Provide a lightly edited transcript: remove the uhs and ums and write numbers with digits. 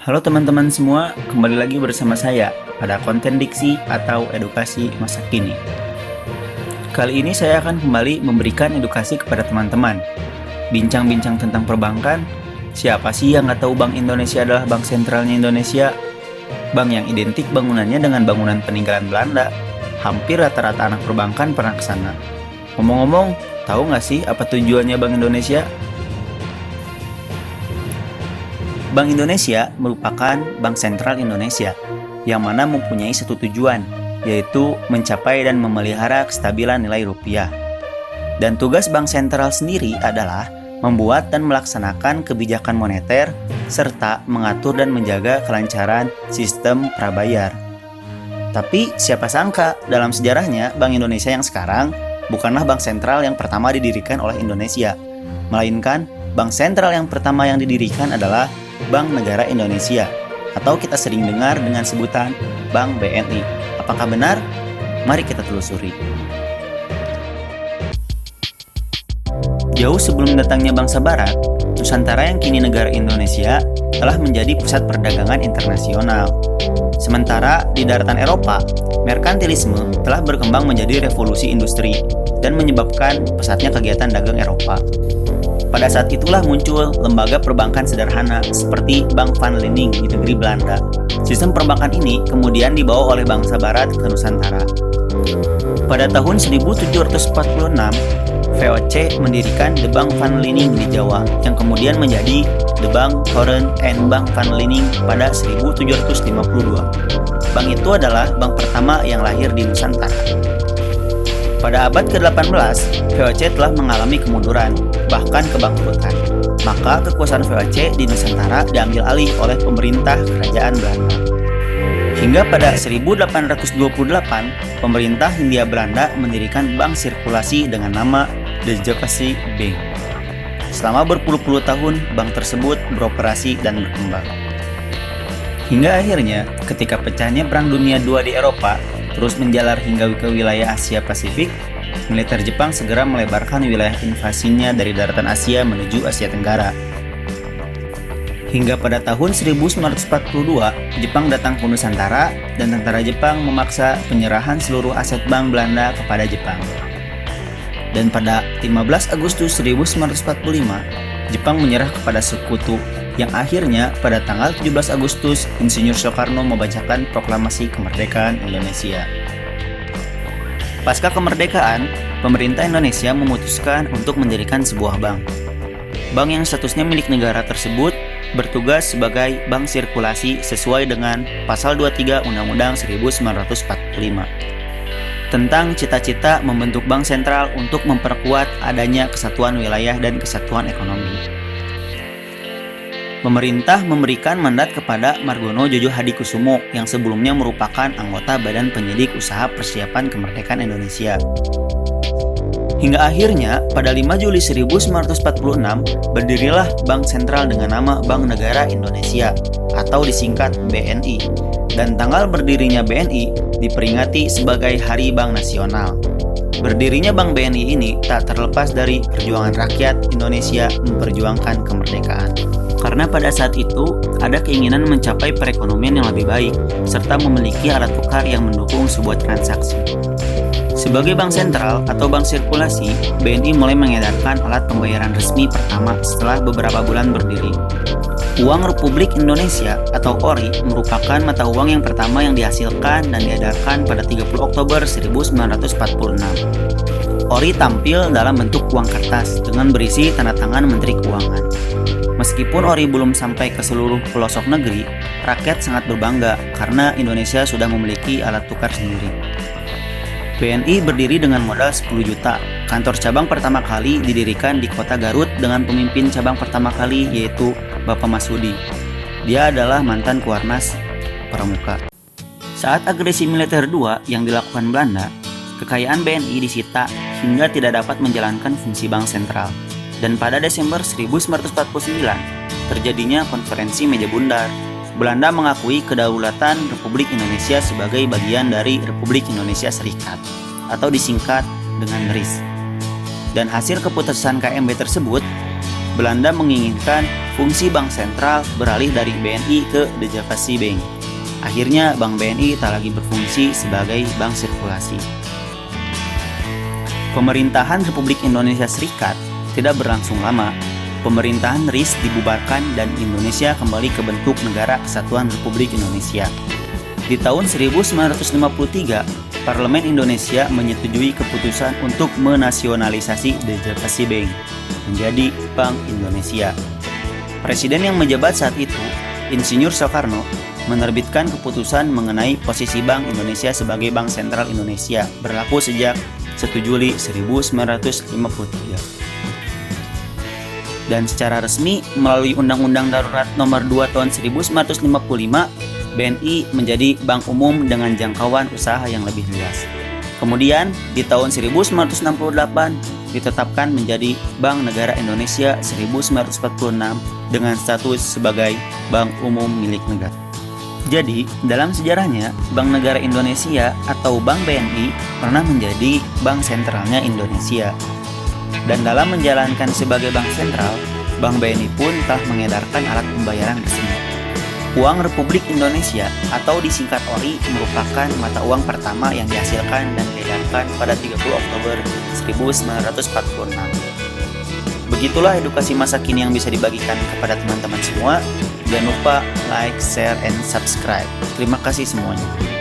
Halo teman-teman semua, kembali lagi bersama saya pada konten diksi atau edukasi masa kini. Kali ini saya akan kembali memberikan edukasi kepada teman-teman. Bincang-bincang tentang perbankan, siapa sih yang nggak tahu Bank Indonesia adalah bank sentralnya Indonesia? Bank yang identik bangunannya dengan bangunan peninggalan Belanda. Hampir rata-rata anak perbankan pernah ke sana. Ngomong-ngomong, tahu nggak sih apa tujuannya Bank Indonesia? Bank Indonesia merupakan bank sentral Indonesia yang mana mempunyai satu tujuan, yaitu mencapai dan memelihara kestabilan nilai rupiah. Dan tugas bank sentral sendiri adalah membuat dan melaksanakan kebijakan moneter serta mengatur dan menjaga kelancaran sistem prabayar. Tapi siapa sangka dalam sejarahnya Bank Indonesia yang sekarang bukanlah bank sentral yang pertama didirikan oleh Indonesia, melainkan bank sentral yang pertama yang didirikan adalah Bank Negara Indonesia, atau kita sering dengar dengan sebutan Bank BNI. Apakah benar? Mari kita telusuri. Jauh sebelum datangnya bangsa Barat, Nusantara yang kini negara Indonesia telah menjadi pusat perdagangan internasional. Sementara di daratan Eropa, merkantilisme telah berkembang menjadi revolusi industri dan menyebabkan pesatnya kegiatan dagang Eropa. Pada saat itulah muncul lembaga perbankan sederhana seperti Bank van Lening di negeri Belanda. Sistem perbankan ini kemudian dibawa oleh bangsa Barat ke Nusantara. Pada tahun 1746, VOC mendirikan The Bank van Lening di Jawa, yang kemudian menjadi The Bank Horen and Bank van Lening pada 1752. Bank itu adalah bank pertama yang lahir di Nusantara. Pada abad ke-18, VOC telah mengalami kemunduran, bahkan kebangkrutan. Maka kekuasaan VOC di Nusantara diambil alih oleh pemerintah Kerajaan Belanda. Hingga pada 1828, pemerintah Hindia Belanda mendirikan bank sirkulasi dengan nama De Javassche Bank. Selama berpuluh-puluh tahun, bank tersebut beroperasi dan berkembang. Hingga akhirnya, ketika pecahnya Perang Dunia II di Eropa, terus menjalar hingga ke wilayah Asia Pasifik, militer Jepang segera melebarkan wilayah invasinya dari daratan Asia menuju Asia Tenggara. Hingga pada tahun 1942, Jepang datang ke Nusantara dan tentara Jepang memaksa penyerahan seluruh aset Bank Belanda kepada Jepang. Dan pada 15 Agustus 1945, Jepang menyerah kepada sekutu yang akhirnya pada tanggal 17 Agustus Insinyur Soekarno membacakan proklamasi kemerdekaan Indonesia. Pasca kemerdekaan, pemerintah Indonesia memutuskan untuk mendirikan sebuah bank. Bank yang statusnya milik negara tersebut bertugas sebagai bank sirkulasi sesuai dengan Pasal 23 Undang-Undang 1945 tentang cita-cita membentuk bank sentral untuk memperkuat adanya kesatuan wilayah dan kesatuan ekonomi. Pemerintah memberikan mandat kepada Margono Jojo Hadikusumo yang sebelumnya merupakan anggota Badan Penyidik Usaha Persiapan Kemerdekaan Indonesia. Hingga akhirnya pada 5 Juli 1946 berdirilah Bank Sentral dengan nama Bank Negara Indonesia atau disingkat BNI, dan tanggal berdirinya BNI diperingati sebagai Hari Bank Nasional. Berdirinya Bank BNI ini tak terlepas dari perjuangan rakyat Indonesia memperjuangkan kemerdekaan. Karena pada saat itu ada keinginan mencapai perekonomian yang lebih baik serta memiliki alat tukar yang mendukung sebuah transaksi. Sebagai bank sentral atau bank sirkulasi, BNI mulai mengedarkan alat pembayaran resmi pertama setelah beberapa bulan berdiri. Uang Republik Indonesia atau ORI merupakan mata uang yang pertama yang dihasilkan dan diedarkan pada 30 Oktober 1946. ORI tampil dalam bentuk uang kertas dengan berisi tanda tangan Menteri Keuangan. Meskipun ORI belum sampai ke seluruh pelosok negeri, rakyat sangat berbangga karena Indonesia sudah memiliki alat tukar sendiri. BNI berdiri dengan modal 10 juta. Kantor cabang pertama kali didirikan di kota Garut dengan pemimpin cabang pertama kali yaitu Bapak Masudi. Dia adalah mantan Kuarnas Pramuka. Saat agresi militer II yang dilakukan Belanda, kekayaan BNI disita hingga tidak dapat menjalankan fungsi bank sentral. Dan pada Desember 1949, terjadinya konferensi meja bundar. Belanda mengakui kedaulatan Republik Indonesia sebagai bagian dari Republik Indonesia Serikat, atau disingkat dengan RIS. Dan hasil keputusan KMB tersebut Belanda menginginkan fungsi bank sentral beralih dari BNI ke De Javasche Bank. Akhirnya Bank BNI tak lagi berfungsi sebagai bank sirkulasi. Pemerintahan Republik Indonesia Serikat tidak berlangsung lama. Pemerintahan RIS dibubarkan dan Indonesia kembali ke bentuk Negara Kesatuan Republik Indonesia. Di tahun 1953, Parlemen Indonesia menyetujui keputusan untuk menasionalisasi De Javasche Bank menjadi Bank Indonesia. Presiden yang menjabat saat itu, Insinyur Soekarno, menerbitkan keputusan mengenai posisi Bank Indonesia sebagai Bank Sentral Indonesia berlaku sejak 1 Juli 1953. Dan secara resmi melalui Undang-Undang Darurat Nomor 2 Tahun 1955, BNI menjadi bank umum dengan jangkauan usaha yang lebih luas. Kemudian di tahun 1968 ditetapkan menjadi Bank Negara Indonesia 1946 dengan status sebagai bank umum milik negara. Jadi, dalam sejarahnya, Bank Negara Indonesia atau Bank BNI pernah menjadi bank sentralnya Indonesia. Dan dalam menjalankan sebagai bank sentral, Bank BNI pun telah mengedarkan alat pembayaran resmi. Uang Republik Indonesia atau disingkat ORI merupakan mata uang pertama yang dihasilkan dan diedarkan pada 30 Oktober 1946. Begitulah edukasi masa kini yang bisa dibagikan kepada teman-teman semua. Jangan lupa like, share, and subscribe. Terima kasih semuanya.